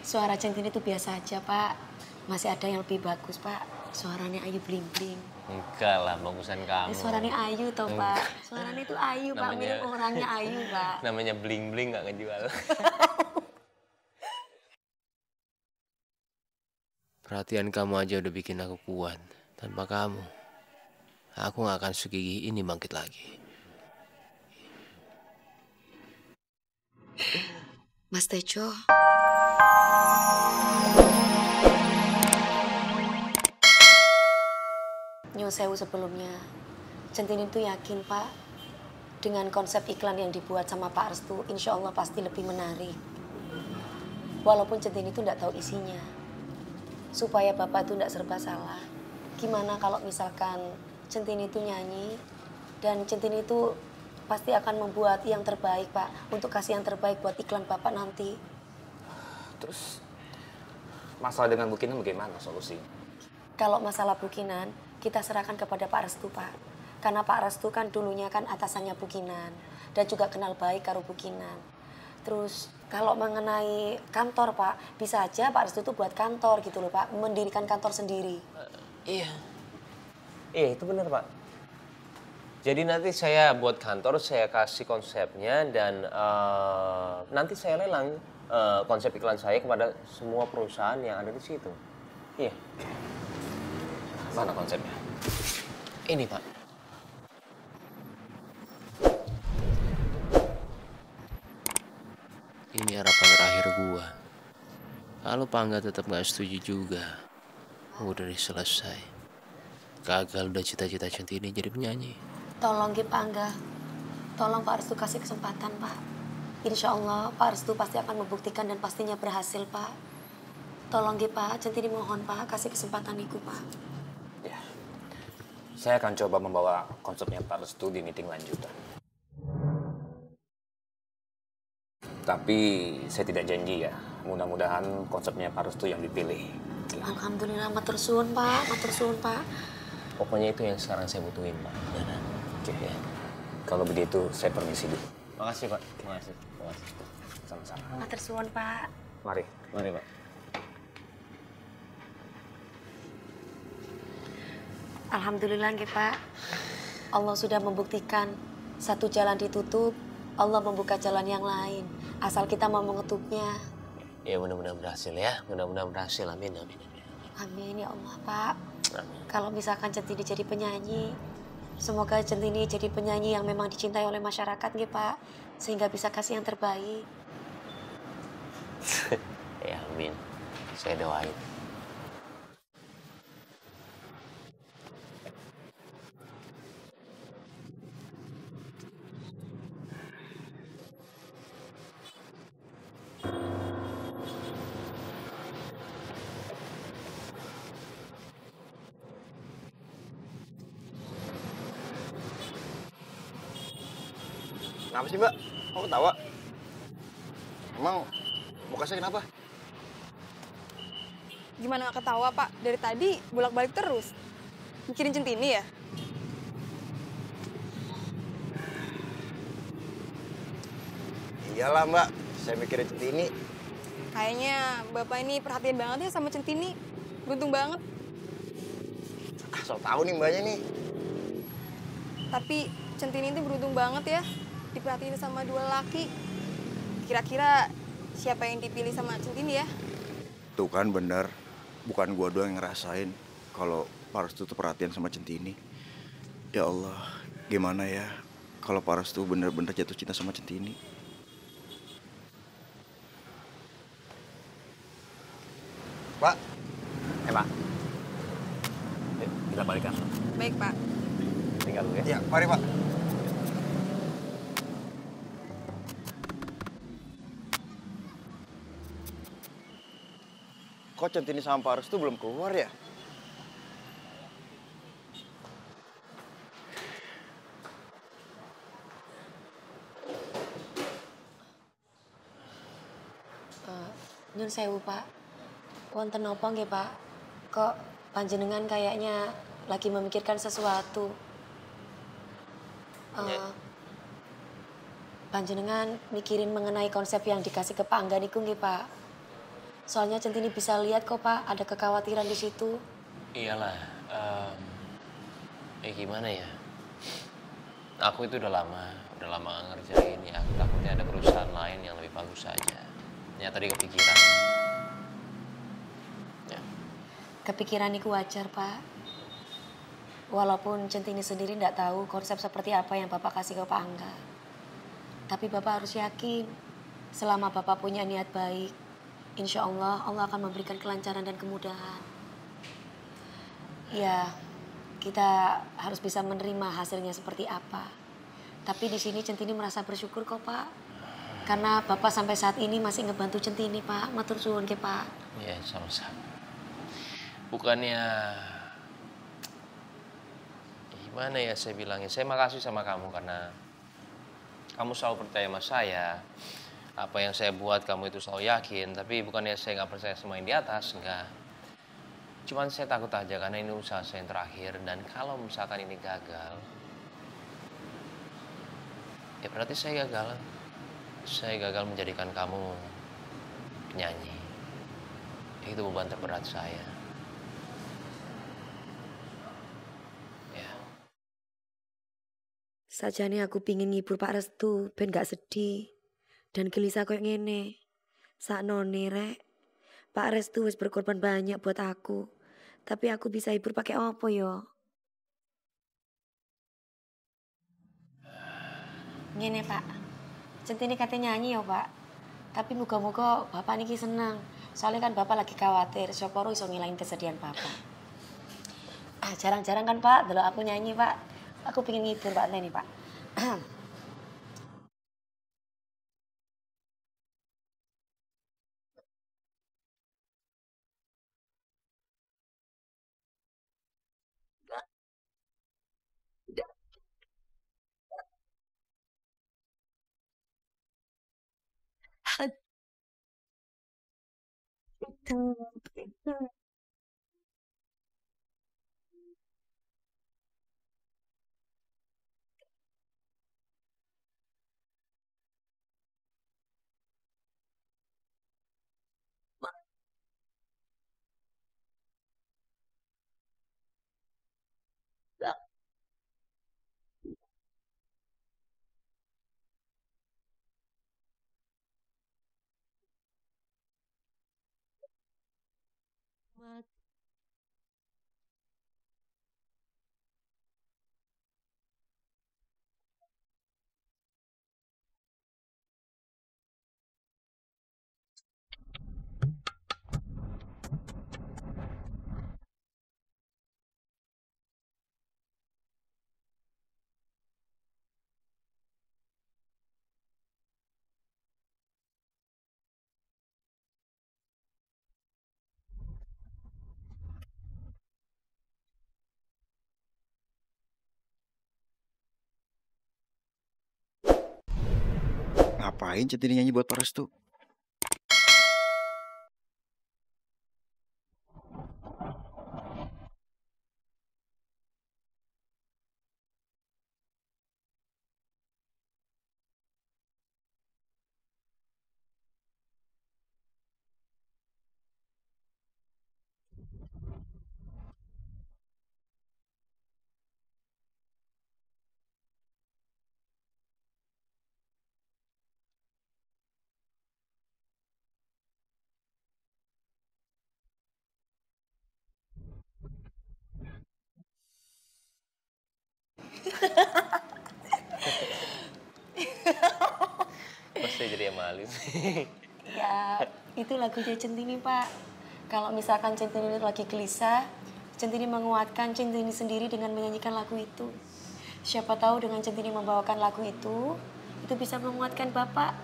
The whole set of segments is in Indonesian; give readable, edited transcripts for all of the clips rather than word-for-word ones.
Suara Centini itu biasa aja, Pak. Masih ada yang lebih bagus, Pak. Suaranya Ayu Bling Bling. Enggak lah, bagusan kamu. Suaranya Ayu toh, Pak. Suaranya itu Ayu, Pak. Mirip orangnya Ayu, Pak. Namanya Bling Bling nggak ngejual. Perhatian kamu aja udah bikin aku kuat. Tanpa kamu, aku nggak akan segigih ini bangkit lagi. Mas Tejo. Nyuwun sewu sebelumnya. Centini itu yakin, Pak. Dengan konsep iklan yang dibuat sama Pak Restu, insya Allah pasti lebih menarik. Walaupun Centini itu nggak tahu isinya. Supaya Bapak itu nggak serba salah. Gimana kalau misalkan Centini itu nyanyi, dan Centini itu pasti akan membuat yang terbaik, Pak. Untuk kasih yang terbaik buat iklan Bapak nanti. Terus, masalah dengan bukinan bagaimana solusinya? Kalau masalah bukinan, kita serahkan kepada Pak Restu, Pak. Karena Pak Restu kan dulunya kan atasannya bukinan. Dan juga kenal baik karo bukinan. Terus, kalau mengenai kantor, Pak, bisa aja Pak Restu itu buat kantor gitu loh, Pak. Mendirikan kantor sendiri. Iya. Iya, itu benar, Pak. Jadi nanti saya buat kantor, saya kasih konsepnya, dan nanti saya lelang konsep iklan saya kepada semua perusahaan yang ada di situ. Iya. Mana konsepnya? Ini, Pak. Ini harapan terakhir gua. Kalau Pangga tetap nggak setuju juga, udah selesai. Gagal udah cita-cita Centini jadi penyanyi. Tolong Pak Angga. Tolong Pak Restu kasih kesempatan, Pak. Insya Allah Pak Restu pasti akan membuktikan dan pastinya berhasil, Pak. Tolong Pak, Centini mohon, Pak, kasih kesempatan itu, Pak. Ya, saya akan coba membawa konsepnya Pak Restu di meeting lanjutan. Tapi saya tidak janji ya, mudah-mudahan konsepnya Pak Restu yang dipilih. Alhamdulillah, matur suwun, Pak. Matur suwun, Pak. Pokoknya itu yang sekarang saya butuhin, Pak. Oke, ya. Kalau begitu saya permisi dulu. Makasih, Pak. Makasih. Sama-sama. Matur suwun, Pak. Mari. Mari, Pak. Alhamdulillah, Pak. Allah sudah membuktikan satu jalan ditutup, Allah membuka jalan yang lain. Asal kita mau mengetupnya. Ya, mudah-mudahan berhasil ya. Mudah-mudahan berhasil. Amin, amin, amin. Amin, ya Allah, Pak. Amin. Kalau misalkan Centini jadi penyanyi, semoga Centini jadi penyanyi yang memang dicintai oleh masyarakat, Pak. Sehingga bisa kasih yang terbaik. Ya, amin. Saya doain. Kenapa sih, Mbak? Kok ketawa? Emang mukanya kenapa? Gimana gak ketawa, Pak? Dari tadi bolak-balik terus. Mikirin Centini ya? Iyalah, Mbak. Saya mikirin Centini. Kayaknya Bapak ini perhatian banget ya sama Centini. Beruntung banget. So tahu nih Mbaknya nih. Tapi Centini itu beruntung banget ya. Diperhatiin sama dua laki. Kira-kira siapa yang dipilih sama Centini ya? Tuh kan bener. Bukan gua doang yang ngerasain kalau Pak Restu tuh perhatian sama Centini. Ya Allah, gimana ya kalau Pak Restu bener-bener jatuh cinta sama Centini? Pak. Pak. Yuk, kita balikan. Baik, Pak. Tinggal dulu ya. Ya, mari Pak. Kok Centini sama Pak Restu belum keluar ya? Nyun sewu, Pak. Wonten napa nggih, Pak? Kok panjenengan kayaknya lagi memikirkan sesuatu. Panjenengan mikirin mengenai konsep yang dikasih ke Pak Angga niku nggih, Pak? Soalnya Centini bisa lihat kok Pak, ada kekhawatiran di situ. Iyalah, gimana ya? Aku itu udah lama gak ngerjain ya. Aku takutnya ada perusahaan lain yang lebih bagus saja. Ya tadi kepikiran. Ya. Kepikiran itu wajar Pak. Walaupun Centini sendiri tidak tahu konsep seperti apa yang Bapak kasih ke Pak Angga. Tapi Bapak harus yakin, selama Bapak punya niat baik, insya Allah akan memberikan kelancaran dan kemudahan. Ya, kita harus bisa menerima hasilnya seperti apa. Tapi di sini Centini merasa bersyukur kok Pak. Karena Bapak sampai saat ini masih ngebantu Centini Pak. Matur suwun ke Pak. Iya, sama-sama. Bukannya gimana ya saya bilangnya, saya makasih sama kamu karena kamu selalu percaya sama saya. Apa yang saya buat kamu itu selalu yakin, tapi bukannya saya nggak percaya sama yang di atas, enggak. Cuman saya takut aja karena ini usaha saya yang terakhir, dan kalau misalkan ini gagal, ya berarti saya gagal. Saya gagal menjadikan kamu penyanyi. Itu beban terberat saya. Sajane aku pingin ngibur Pak Restu, ben gak sedih. Dan gelisah kayak ngene. Saknone rek, Pak Restu wis berkorban banyak buat aku. Tapi aku bisa hibur pakai apa yo? Ngene Pak, Centini katanya nyanyi ya Pak. Tapi moga-moga Bapak niki senang. Soalnya kan Bapak lagi khawatir, siapa iso ngilangin kesedihan Bapak. Jarang-jarang kan Pak, delok aku nyanyi Pak. Aku pengen ngibur Pak Teni Pak. Ngapain Centini nyanyi buat Pak Restu? Kok saya jadi yang malu sih? Ya, itu lagunya Centini Pak. Kalau misalkan Centini lagi gelisah, Centini menguatkan Centini sendiri dengan menyanyikan lagu itu. Siapa tahu dengan Centini membawakan lagu itu bisa menguatkan Bapak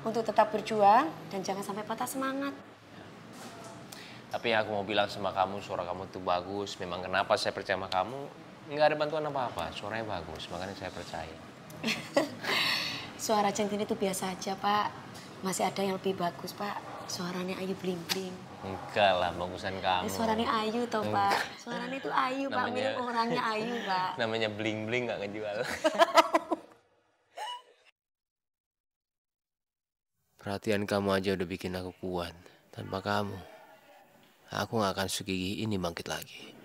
untuk tetap berjuang dan jangan sampai patah semangat. Tapi aku mau bilang sama kamu, suara kamu tuh bagus. Memang kenapa saya percaya sama kamu, nggak ada bantuan apa-apa. Suaranya bagus, makanya saya percaya. Suara Centini itu biasa aja Pak. Masih ada yang lebih bagus Pak. Suaranya Ayu Bling Bling. Enggak lah, bagusan kamu. Suaranya Ayu toh Pak. Suaranya itu Ayu Pak, mirip orangnya Ayu Pak. Namanya Bling Bling nggak ngejual. Perhatian kamu aja udah bikin aku kuat. Tanpa kamu, aku gak akan segigih ini bangkit lagi.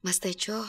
Mas Tejo,